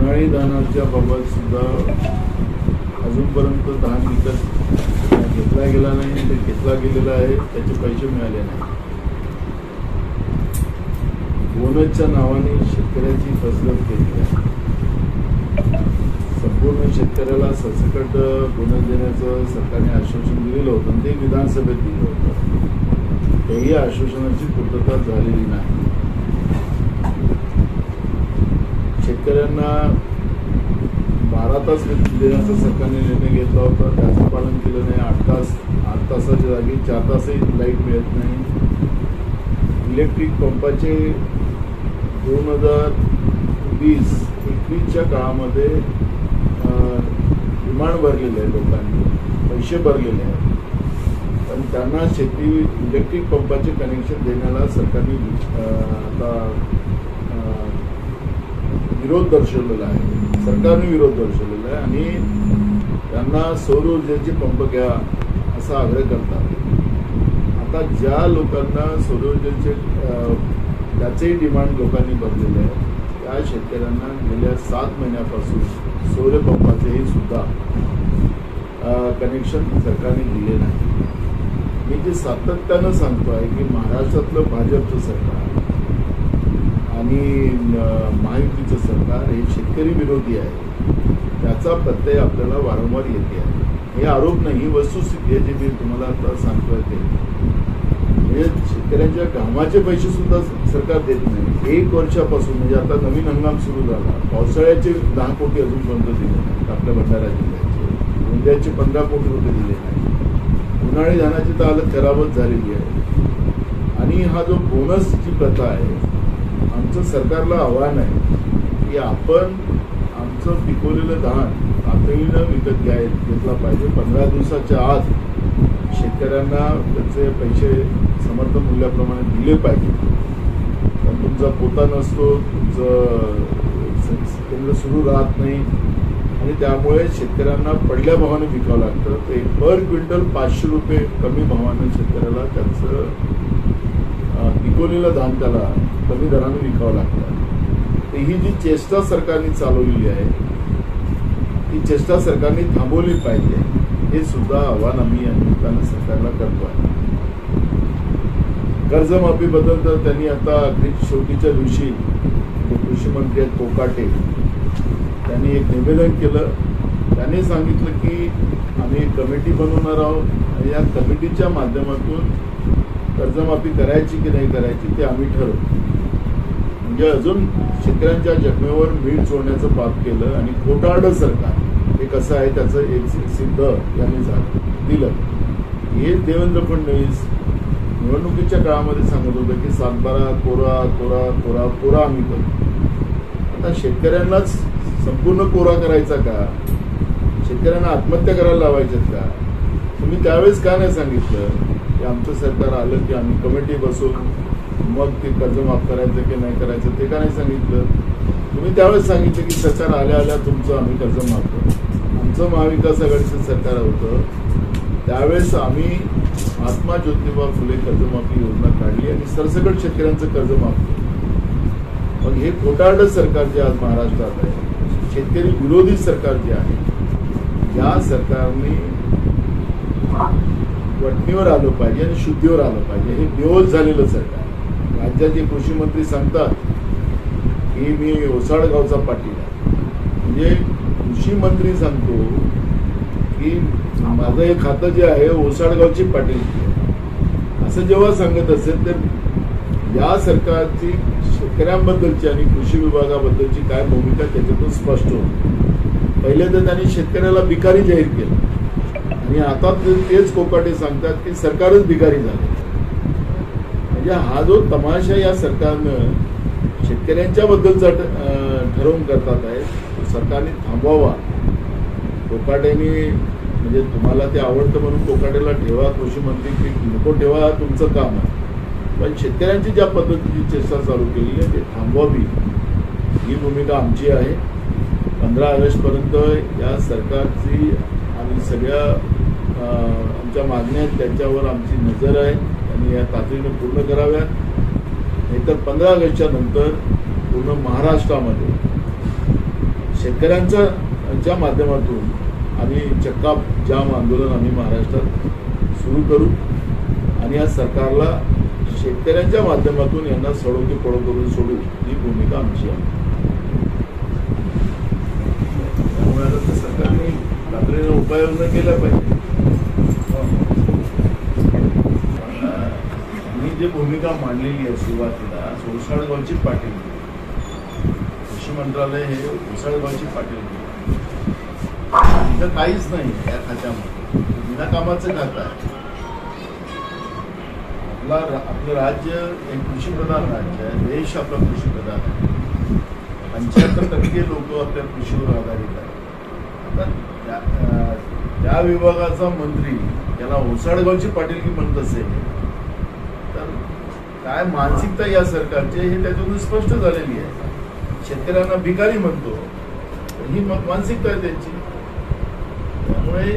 उन्हाळी धानाच्या बाबत सुद्धा अजूनपर्यंत धान विकत घेतला गेला नाही, ते घेतला गेलेला आहे, त्याचे पैसे मिळाले नाही. बोनसच्या नावाने शेतकऱ्याची फसवणूक केली आहे. संपूर्ण शेतकऱ्याला सरसकट बोनस देण्याचं सरकारने आश्वासन दिलेलं होतं, ते विधानसभेत दिलं होतं. तेही आश्वासनाची पूर्तता झालेली नाही. शेतकऱ्यांना 12 तास देण्याचा सरकारने निर्णय घेतला होता, त्याचं पालन केलं नाही. 8 तासाच्या जागी 4 तासही लाईट मिळत नाही. इलेक्ट्रिक पंपाचे 2020-21च्या काळामध्ये डिमांड भरलेले आहे, लोकांनी पैसे भरलेले आहेत, पण त्यांना इलेक्ट्रिक पंपाचे कनेक्शन देण्याला सरकारने आता विरोध दर्शवलेला आहे. सरकारने विरोध दर्शवलेला आहे आणि त्यांना सौर ऊर्जेचे पंप घ्या असा आग्रह करतात. आता ज्या लोकांना सौर ऊर्जेचे त्याचेही डिमांड लोकांनी भरलेले आहे, त्या शेतकऱ्यांना गेल्या 7 महिन्यापासून सौर पंपाचेही सुद्धा कनेक्शन सरकारने दिले नाही. मी जे सातत्यानं सांगतो आहे की महाराष्ट्रातलं भाजपचं सरकार आणि महायुतीचं सरकार हे शेतकरी विरोधी आहे, त्याचा प्रत्यय आपल्याला वारंवार येते आहे. हे आरोप नाही, ही वस्तुस्थिती आहे जी मी तुम्हाला आता सांगतोय ते. म्हणजे शेतकऱ्यांच्या कामाचे पैसे सुद्धा सरकार देत नाही. 1 वर्षापासून, म्हणजे आता नवीन हंगाम सुरू झाला, पावसाळ्याचे 10 कोटी अजूनपर्यंत दिले नाहीत आपल्या भंडारा जिल्ह्याचे. गोंदियाचे 15 कोटी रुपये दिले नाही. उन्हाळी धानाची तर हालत खराबच झालेली आहे. आणि हा जो बोनसची प्रथा आहे, आमचं सरकारला आव्हान आहे की आपण आमचं पिकवलेलं धान तातडीनं विकत घेतला पाहिजे. 15 दिवसाच्या आत शेतकऱ्यांना त्याचे पैसे समर्थन मूल्याप्रमाणे दिले पाहिजे. पण तुमचा पोता नसतो, तुमचं केंद्र सुरू राहत नाही आणि त्यामुळे शेतकऱ्यांना पडल्या भावाने विकावं लागतं. ते पर क्विंटल 500 रुपये कमी भावाने शेतकऱ्याला त्याचं पिकवलेलं धान त्याला कमी दराने विकावं लागतं. तर ही जी चेष्टा सरकारने चालवलेली आहे, ती चेष्टा सरकारने थांबवली पाहिजे. हे सुद्धा आव्हान आम्ही या निमित्तानं सरकारला करतो आहे. कर्जमाफीबद्दल तर त्यांनी आता अगदी शेवटीच्या दिवशी कृषी मंत्री आहेत कोकाटे, त्यांनी एक निवेदन केलं. त्यांनी सांगितलं की आम्ही एक कमिटी बनवणार आहोत आणि या कमिटीच्या माध्यमातून कर्जमाफी करायची की नाही करायची ते आम्ही ठरवू. म्हणजे अजून शेतकऱ्यांच्या जखमेवर मीठ चोळण्याचं पाप केलं आणि खोटारडं सरकार हे कसं आहे त्याचं एक सिद्ध यांनी दिलं. हे देवेंद्र फडणवीस निवडणुकीच्या काळामध्ये सांगत होतं की 7/12 कोरा कोरा कोरा कोरा आम्ही करू. आता शेतकऱ्यांनाच संपूर्ण कोरा करायचा का? शेतकऱ्यांना आत्महत्या करायला लावायच्यात का? तुम्ही त्यावेळेस का नाही सांगितलं की आमचं सरकार आलं की आम्ही कमिटी बसवून मग ते कर्ज माफ करायचं की नाही करायचं ते का नाही सांगितलं? तुम्ही त्यावेळेस सांगितलं की सरकार आल्या आल्या तुमचं आम्ही कर्ज माफ करू. आमचं महाविकास आघाडीचं सरकार होतं त्यावेळेस आम्ही महात्मा ज्योतिबा फुले कर्जमाफी योजना काढली आणि सरसकट शेतकऱ्यांचं कर्ज माफ केलं. मग हे खोटारडं सरकार जे आज महाराष्ट्रात आहे, शेतकरी विरोधी सरकार जे आहे, या सरकारने वटणीवर आलं पाहिजे आणि शुद्धीवर आलं पाहिजे. हे बेहोश झालेलं सरकार. राज्याचे कृषी मंत्री सांगतात की मी ओसाडगावचा पाटील आहे. म्हणजे कृषी मंत्री सांगतो की माझं हे खातं जे आहे ओसाडगावची पाटील, असं जेव्हा सांगत असेल तर या सरकारची शेतकऱ्यांबद्दलची आणि कृषी विभागाबद्दलची काय भूमिका त्याच्यातून स्पष्ट होती. पहिले तर त्यांनी शेतकऱ्याला भिकारी जाहीर केलं आणि आता तेच कोकाटे सांगतात की सरकारच भिकारी झालं. म्हणजे हा जो तमाशा या सरकारनं शेतकऱ्यांच्या बद्दलचा ठरवून करतात आहे, सरकारने थांबवावा. कोकाटेने म्हणजे तुम्हाला ते आवडतं म्हणून कोकाटेला ठेवा कृषी मंत्री की नको ठेवा तुमचं काम आहे, पण शेतकऱ्यांची ज्या पद्धतीची चेष्टा चालू केली आहे ते थांबवावी ही भूमिका आमची आहे. 15 ऑगस्टपर्यंत या सरकारची आणि सगळ्या आमच्या मागण्या आहेत त्याच्यावर आमची नजर आहे आणि या तातडीने पूर्ण कराव्यात. नाहीतर 15 ऑगस्टच्या नंतर पूर्ण महाराष्ट्रामध्ये शेतकऱ्यांच्या माध्यमातून आम्ही चक्का जाम आंदोलन आम्ही महाराष्ट्रात सुरू करू आणि या सरकारला शेतकऱ्यांच्या माध्यमातून यांना सडो की पडो करून सोडू ही भूमिका आमची आहे. त्यामुळे आता सरकारने तातडीने उपाययोजना केल्या पाहिजे. मी जी भूमिका मांडलेली आहे सुरुवातीला ओसाडगावची पाटील कृषी मंत्रालय हे ओसाडगावची पाटील इथं काहीच नाही या खात्यामध्ये विनाकामाचं खातं आहे. आपलं राज्य एक कृषीप्रधान राज्य आहे. देश आपला कृषीप्रधान आहे. 75% लोक आपल्या कृषीवर आधारित आहेत. आता त्या विभागाचा मंत्री याला ओसाडगावची पाटीलकी म्हणत असेल तर काय मानसिकता या सरकारची हे त्याच्यातून स्पष्ट झालेली आहे. शेतकऱ्यांना भिकारी म्हणतो ही मानसिकता आहे त्यांची. त्यामुळे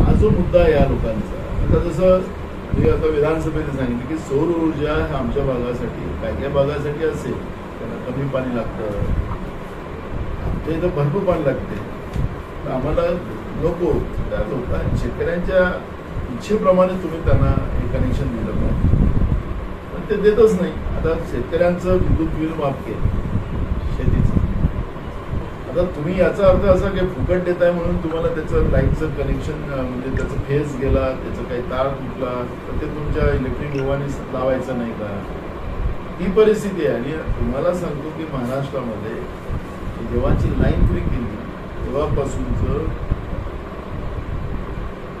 हा जो मुद्दा आहे या लोकांचा, आता जसं मी आता विधानसभेने सांगितलं की सौर ऊर्जा आमच्या भागासाठी काय काय भागासाठी असेल त्यांना कमी पाणी लागतं, आमच्या इथं भरपूर पाणी लागते, तर आम्हाला नको. त्या लोकांना शेतकऱ्यांच्या इच्छेप्रमाणे तुम्ही त्यांना हे कनेक्शन दिलं पाहिजे, पण ते देतच नाही. आता शेतकऱ्यांचं विद्युत बिल माफ केलं शेतीचं. आता तुम्ही याचा अर्थ असा की फुकट देताय म्हणून तुम्हाला त्याचं लाईटचं कनेक्शन म्हणजे त्याचं फेज गेला, त्याचं काही तार तुटला तर ते तुमच्या इलेक्ट्रिक विभागाने लावायचं नाही का? ही परिस्थिती आहे. आणि तुम्हाला सांगतो की महाराष्ट्रामध्ये जेव्हाची लाईन फ्री केली तेव्हापासूनच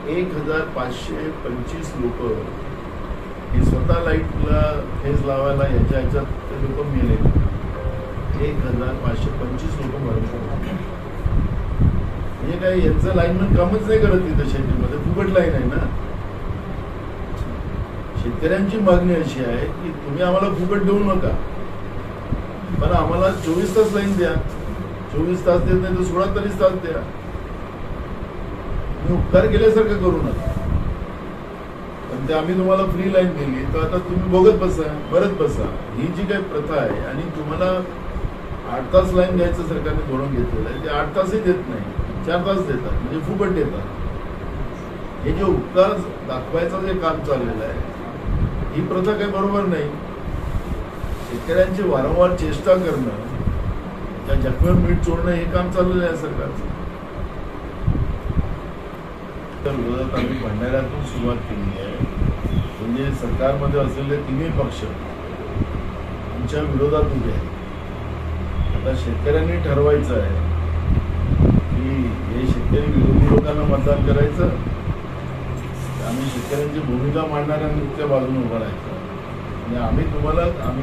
1525 लोक हे स्वतः लाईटला फेज लावायला ह्याच्यात ते लोक मेले. 1525 लोक मरले. म्हणजे काय यांचं लाईनमॅन कामच नाही करत तिथं शेतीमध्ये, फुकट लाईन आहे ना. शेतकऱ्यांची मागणी अशी आहे की तुम्ही आम्हाला फुकट देऊ नका, पण आम्हाला 24 तास लाईन द्या. 24 तास देत नाही तर 16 तास द्या. तुम्ही उपकार केल्यासारखं करू नका. पण ते आम्ही तुम्हाला फ्री लाईन दिली तर आता तुम्ही बघत बसा, भरत बसा. ही जी काही प्रथा आहे आणि तुम्हाला 8 तास लाईन द्यायचं सरकारने धोरण घेतलेलं आहे. ते 8 तासही देत नाही, 4 तास देतात, म्हणजे फुकट देतात. हे जे उपकार दाखवायचं जे काम चाललेलं आहे ही प्रथा काही बरोबर नाही. शेतकऱ्यांची वारंवार चेष्टा करणं, त्या जखमेवर मीठ चोरणं हे काम चाललेलं आहे सरकारचं. तर विरोधात आम्ही भंडाऱ्यातून सुरुवात केली आहे. म्हणजे सरकारमध्ये असलेले तिन्ही पक्ष आमच्या विरोधात उभे आहेत. आता शेतकऱ्यांनी ठरवायचं आहे की हे शेतकरी विरोधी लोकांना मतदान करायचं, आम्ही शेतकऱ्यांची भूमिका मांडणाऱ्यांच्या बाजूने उभं राहायचं. आणि आम्ही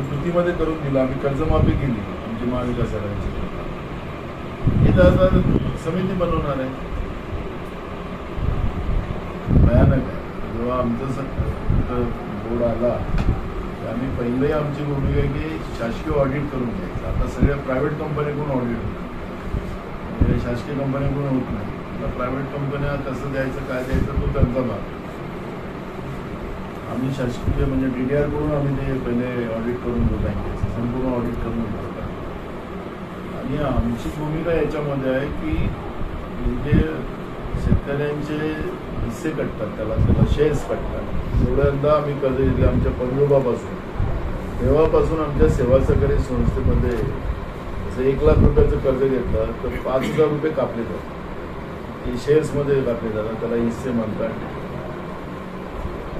कृतीमध्ये करून दिलं. आम्ही कर्जमाफी केली आमची महाविकास आघाडीची. हे आता समिती बनवणार आहे. भयानक आहे. जेव्हा आमचं बोर्ड आला आम्ही पहिली आमची भूमिका आहे की शासकीय ऑडिट करून घ्यायचं. आता सगळ्या प्रायव्हेट कंपन्याकडून ऑडिट होतं, म्हणजे शासकीय कंपन्याकडून होत नाही. आता प्रायव्हेट कंपन्या कसं द्यायचं काय द्यायचं तो त्यांचा भाग. आम्ही शासकीय म्हणजे DDR कडून आम्ही ते पहिले ऑडिट करून घेऊ, बँकेचं संपूर्ण ऑडिट करून घेतो. आणि आमची भूमिका याच्यामध्ये आहे की म्हणजे शेतकऱ्यांचे हिस्से कटतात, त्याला शेअर्स कटतात. एवढ्यांदा आम्ही कर्ज घेतले आमच्या पदविभापासून. तेव्हापासून आमच्या सेवा सहकारी संस्थेमध्ये जसं 1 लाख रुपयाचं कर्ज घेतलं तर 5,000 रुपये कापले जातात. हे शेअर्समध्ये कापले जातात, त्याला हिस्से म्हणतात.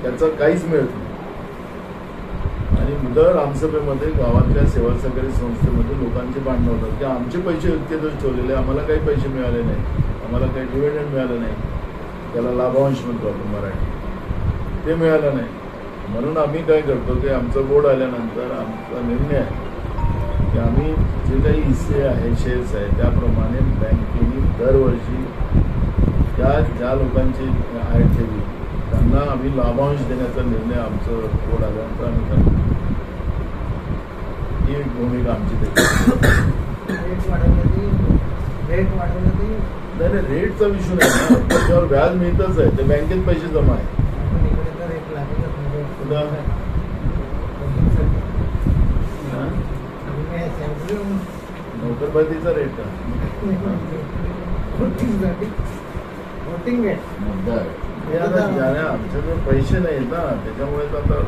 त्याचं काहीच मिळत नाही. आणि दर आमसभेमध्ये गावातल्या सेवा सहकारी संस्थेमध्ये लोकांची भांडणं होतात की आमचे पैसे इतके दिवस ठेवलेले, आम्हाला काही पैसे मिळाले नाही, आम्हाला काही डिव्हिडंड मिळालं नाही, त्याला लाभांश म्हणतो आपण मराठी, ते मिळालं नाही. म्हणून आम्ही काय करतो की आमचं बोर्ड आल्यानंतर आमचा निर्णय आहे की आम्ही जे काही हिस्से आहे शेअर्स आहे त्याप्रमाणे बँकेने दरवर्षी ज्या लोकांची आहे ठेवी त्यांना आम्ही लाभांश देण्याचा निर्णय आमचं बोर्ड आल्यानंतर आम्ही करतो. ही भूमिका आमची नाही, रेटचा विषय नाही ना, त्याच्यावर व्याज मिळतच आहे, ते बँकेत पैसे जमा आहे. नोकर भरतीचा रेट वोटिंग मुद्दा आहे. हे आता ज्याने आमच्याकडे पैसे नाहीत ना, त्याच्यामुळे तर आता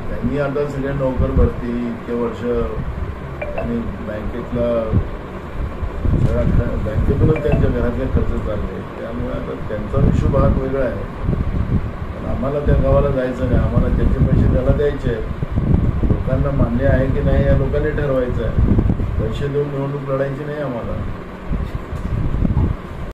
त्यांनी आता सगळे नोकर भरती इतके वर्ष त्यांनी बँकेतला बँकेतूनच त्यांच्या घरातले खर्च चालले, त्यामुळे आता त्यांचा विषय भाग वेगळा आहे. पण आम्हाला त्या गावाला जायचं नाही, आम्हाला त्याचे पैसे त्याला द्यायचे आहेत. लोकांना मान्य आहे की नाही या लोकांनी ठरवायचं आहे. पैसे देऊन निवडणूक लढायची नाही आम्हाला.